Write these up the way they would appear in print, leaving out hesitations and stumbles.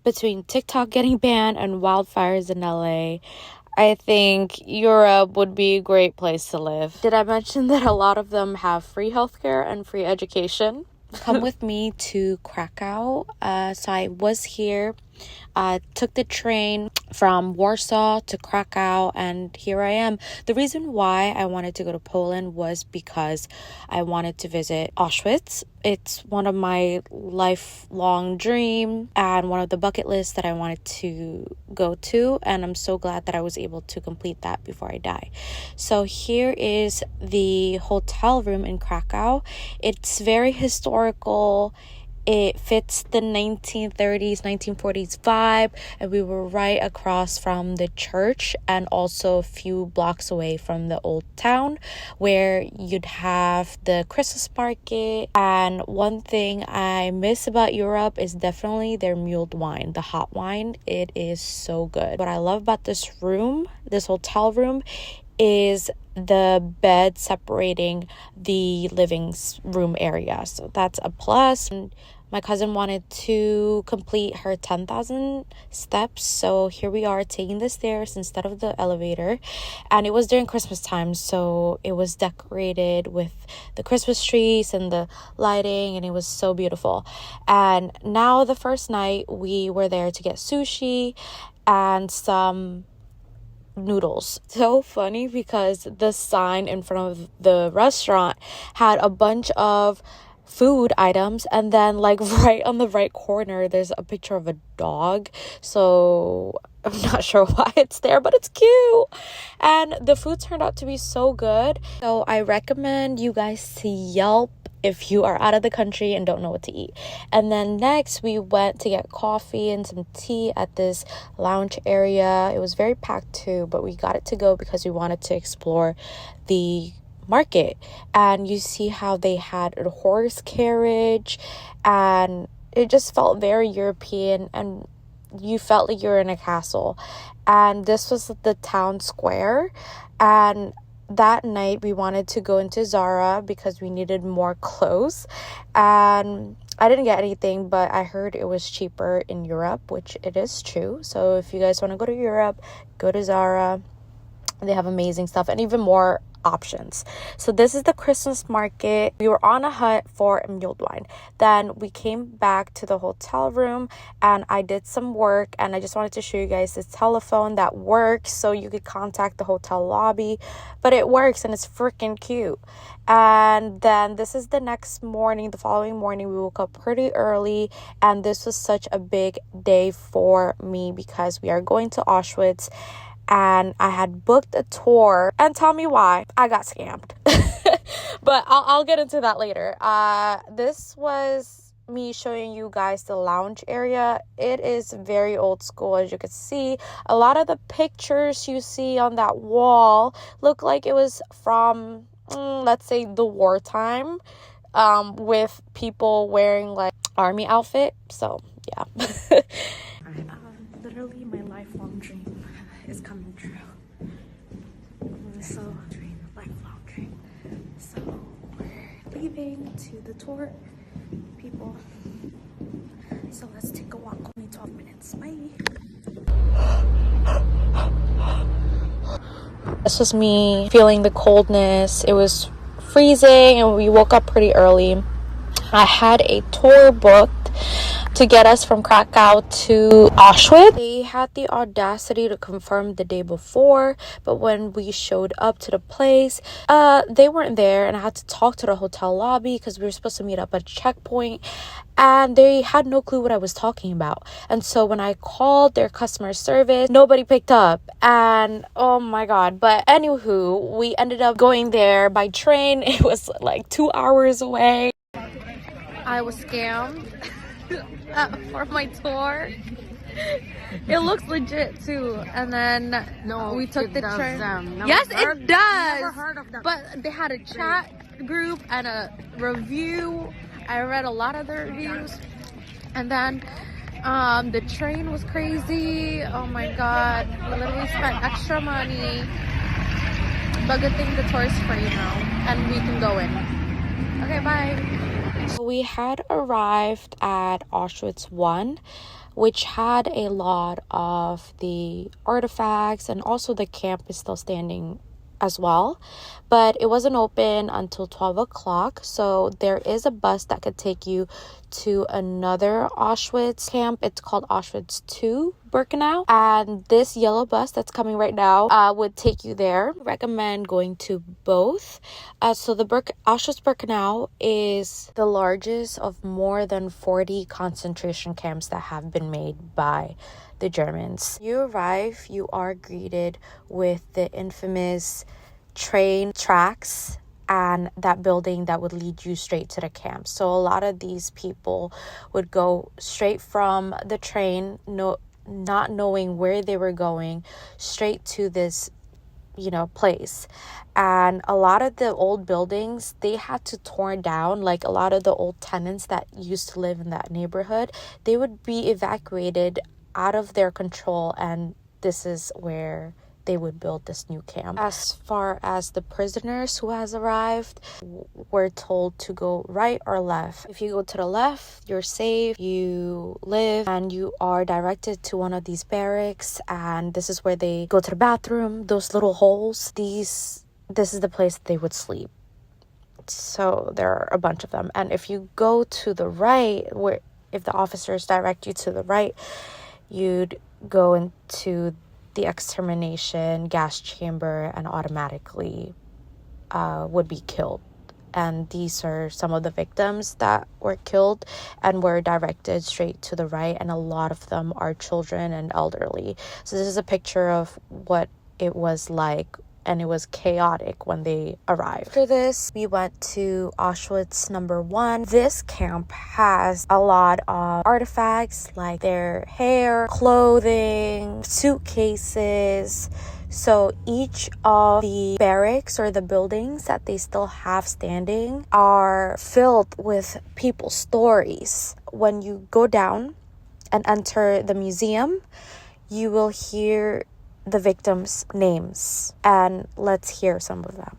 between TikTok getting banned and wildfires in LA, I think Europe would be a great place to live. Did I mention that a lot of them have free healthcare and free education? Come with me to Krakow. So I was here, took the train from Warsaw to Krakow, and here I am. The reason why I wanted to go to Poland was because I wanted to visit Auschwitz. It's one of my lifelong dream and one of the bucket lists that I wanted to go to, and I'm so glad that I was able to complete that before I die. So here is the hotel room in Krakow. It's very historical. It fits the 1930s, 1940s vibe, and we were right across from the church and also a few blocks away from the old town where you'd have the Christmas market. And one thing I miss about Europe is definitely their mulled wine, the hot wine. It is so good. What I love about this room, this hotel room, is the bed separating the living room area. So that's a plus. And my cousin wanted to complete her 10,000 steps. So here we are taking the stairs instead of the elevator. And it was during Christmas time. So it was decorated with the Christmas trees and the lighting. And it was so beautiful. And now the first night we were there to get sushi and some noodles. So funny because the sign in front of the restaurant had a bunch of food items, and then like right on the right corner there's a picture of a dog. So I'm not sure why it's there, but it's cute. And the food turned out to be so good. So I recommend you guys to Yelp if you are out of the country and don't know what to eat. And then next we went to get coffee and some tea at this lounge area. It was very packed too, but we got it to go because we wanted to explore the market. And you see how they had a horse carriage, and it just felt very European, and you felt like you're in a castle. And this was the town square. And that night we wanted to go into Zara because we needed more clothes, and I didn't get anything, but I heard it was cheaper in Europe, which it is true. So if you guys want to go to Europe, go to Zara. They have amazing stuff and even more options. So this is the Christmas market. We were on a hunt for a mulled wine. Then we came back to the hotel room and I did some work, and I just wanted to show you guys this telephone that works, so you could contact the hotel lobby, but it works and it's freaking cute. And then this is the next morning. The following morning we woke up pretty early, and this was such a big day for me because we are going to Auschwitz. And I had booked a tour, and tell me why I got scammed. But I'll get into that later. This was me showing you guys the lounge area. It is very old school, as you can see. A lot of the pictures you see on that wall look like it was from, let's say, the wartime, with people wearing like army outfit. So yeah. Literally my lifelong dream is coming true. So lifelong dream. So we're leaving to the tour, people. So let's take a walk. Only 12 minutes. Bye. This was me feeling the coldness. It was freezing, and we woke up pretty early. I had a tour booked to get us from Krakow to Auschwitz. They had the audacity to confirm the day before, but when we showed up to the place, they weren't there, and I had to talk to the hotel lobby because we were supposed to meet up at a checkpoint, and they had no clue what I was talking about. And so when I called their customer service, nobody picked up, and oh my god. But anywho, we ended up going there by train. It was like 2 hours away. I was scammed for my tour. It looks legit too. And then we took the train. Yes, it does. Never heard of that. But they had a chat group and a review. I read a lot of the reviews. And then the train was crazy. Oh my god. We literally spent extra money. But good thing the tour is free now and we can go in. Okay, bye. We had arrived at Auschwitz 1, which had a lot of the artifacts, and also the camp is still standing as well, but it wasn't open until 12 o'clock. So there is a bus that could take you to another Auschwitz camp. It's called Auschwitz 2 Birkenau, and this yellow bus that's coming right now would take you there. Recommend going to both. So the Auschwitz Birkenau is the largest of more than 40 concentration camps that have been made by the Germans. You arrive, you are greeted with the infamous train tracks and that building that would lead you straight to the camp. So a lot of these people would go straight from the train, not knowing where they were going, straight to this place. And a lot of the old buildings, they had to torn down. Like a lot of the old tenants that used to live in that neighborhood, they would be evacuated out of their control, and this is where they would build this new camp. As far as the prisoners who has arrived, we're told to go right or left. If you go to the left, you're safe, you live, and you are directed to one of these barracks, and this is where they go to the bathroom, those little holes. This is the place they would sleep. So there are a bunch of them. And if you go to the right, if the officers direct you to the right, you'd go into the extermination gas chamber and automatically would be killed. And these are some of the victims that were killed and were directed straight to the right, and a lot of them are children and elderly. So this is a picture of what it was like, and it was chaotic when they arrived. After this, we went to Auschwitz number 1. This camp has a lot of artifacts like their hair, clothing, suitcases. So each of the barracks or the buildings that they still have standing are filled with people's stories. When you go down and enter the museum, you will hear the victims' names, and let's hear some of them.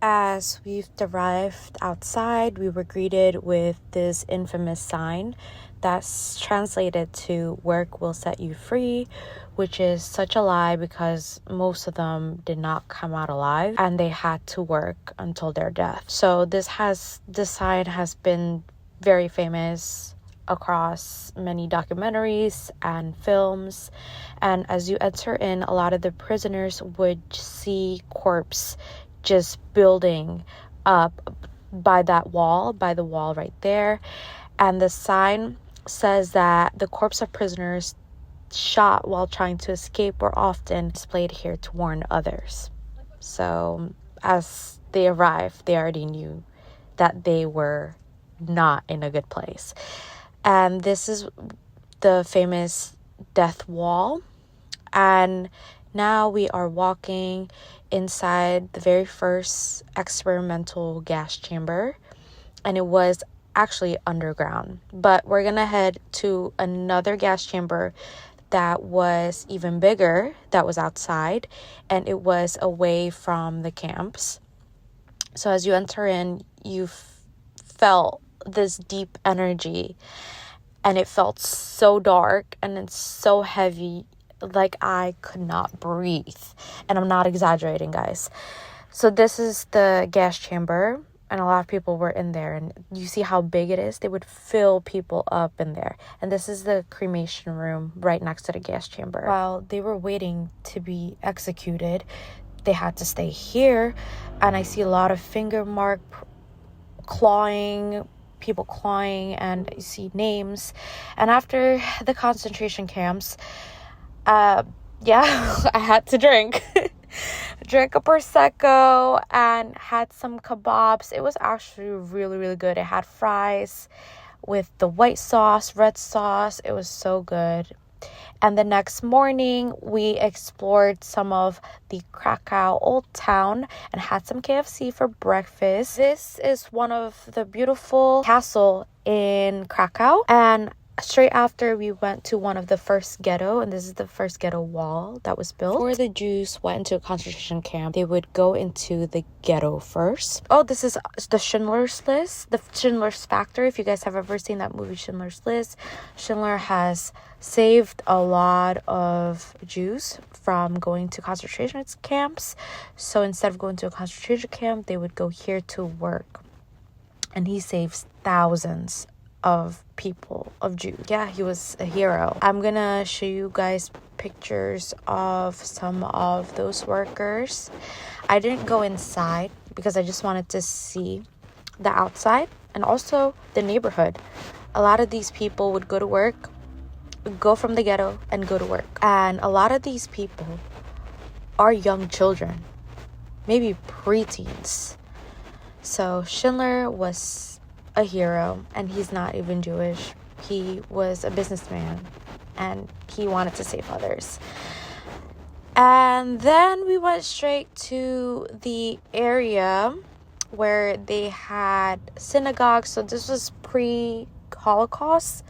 As we've arrived outside, we were greeted with this infamous sign that's translated to "work will set you free," which is such a lie because most of them did not come out alive and they had to work until their death. So this sign has been very famous across many documentaries and films. And as you enter in, a lot of the prisoners would see corpse just building up by the wall right there. And the sign says that the corpse of prisoners shot while trying to escape were often displayed here to warn others. So as they arrived, they already knew that they were not in a good place. And this is the famous death wall. And now we are walking inside the very first experimental gas chamber, and it was actually underground. But we're gonna head to another gas chamber that was even bigger, that was outside, and it was away from the camps. So as you enter in, you felt this deep energy, and it felt so dark and it's so heavy, like I could not breathe. And I'm not exaggerating, guys. So this is the gas chamber, and a lot of people were in there, and you see how big it is. They would fill people up in there. And this is the cremation room right next to the gas chamber. While they were waiting to be executed, they had to stay here, and I see a lot of finger mark people clawing, and I see names. And after the concentration camps, I had to drink a Prosecco and had some kebabs. It was actually really, really good. It had fries with the white sauce, red sauce. It was so good. And the next morning, we explored some of the Krakow Old Town and had some KFC for breakfast. This is one of the beautiful castle in Krakow. And straight after, we went to one of the first ghetto, and this is the first ghetto wall that was built. Before the Jews went into a concentration camp, they would go into the ghetto first. Oh, this is the Schindler's List, the Schindler's Factory. If you guys have ever seen that movie, Schindler's List, Schindler has saved a lot of Jews from going to concentration camps. So instead of going to a concentration camp, they would go here to work. And he saves thousands of people, of Jews. Yeah, he was a hero. I'm gonna show you guys pictures of some of those workers. I didn't go inside because I just wanted to see the outside and also the neighborhood. A lot of these people would go to work, go from the ghetto and go to work. And a lot of these people are young children, maybe preteens. So Schindler was a hero, and he's not even Jewish. He was a businessman and he wanted to save others. And then we went straight to the area where they had synagogues. So this was pre-Holocaust,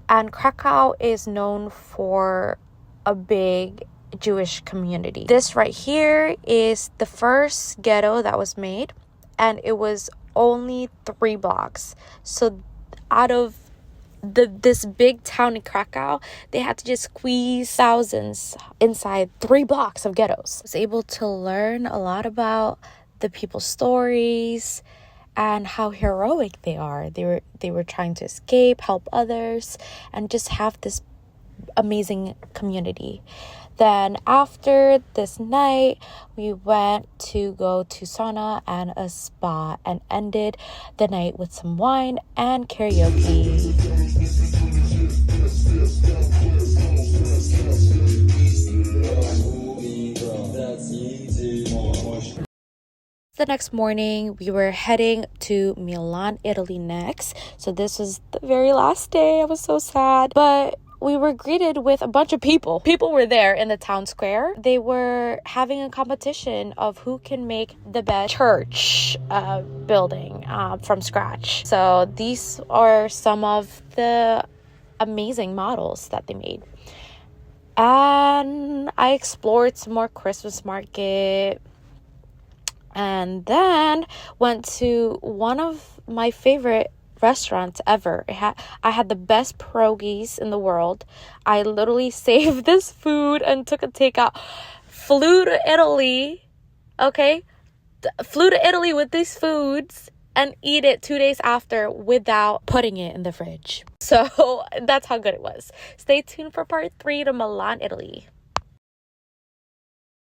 and Krakow is known for a big Jewish community. This right here is the first ghetto that was made, and it was only 3 blocks. So out of this big town in Krakow, they had to just squeeze thousands inside 3 blocks of ghettos. I was able to learn a lot about the people's stories and how heroic they are. They were trying to escape, help others, and just have this amazing community. Then after this night, we went to go to sauna and a spa and ended the night with some wine and karaoke. The next morning, we were heading to Milan, Italy next. So this was the very last day. I was so sad. But we were greeted with a bunch of people. People were there in the town square. They were having a competition of who can make the best church building from scratch. So these are some of the amazing models that they made. And I explored some more Christmas market. And then went to one of my favorite restaurants ever. I had the best pierogies in the world. I literally saved this food and took a takeout. Flew to Italy, okay? Flew to Italy with these foods and eat it 2 days after without putting it in the fridge. So that's how good it was. Stay tuned for part 3 to Milan, Italy.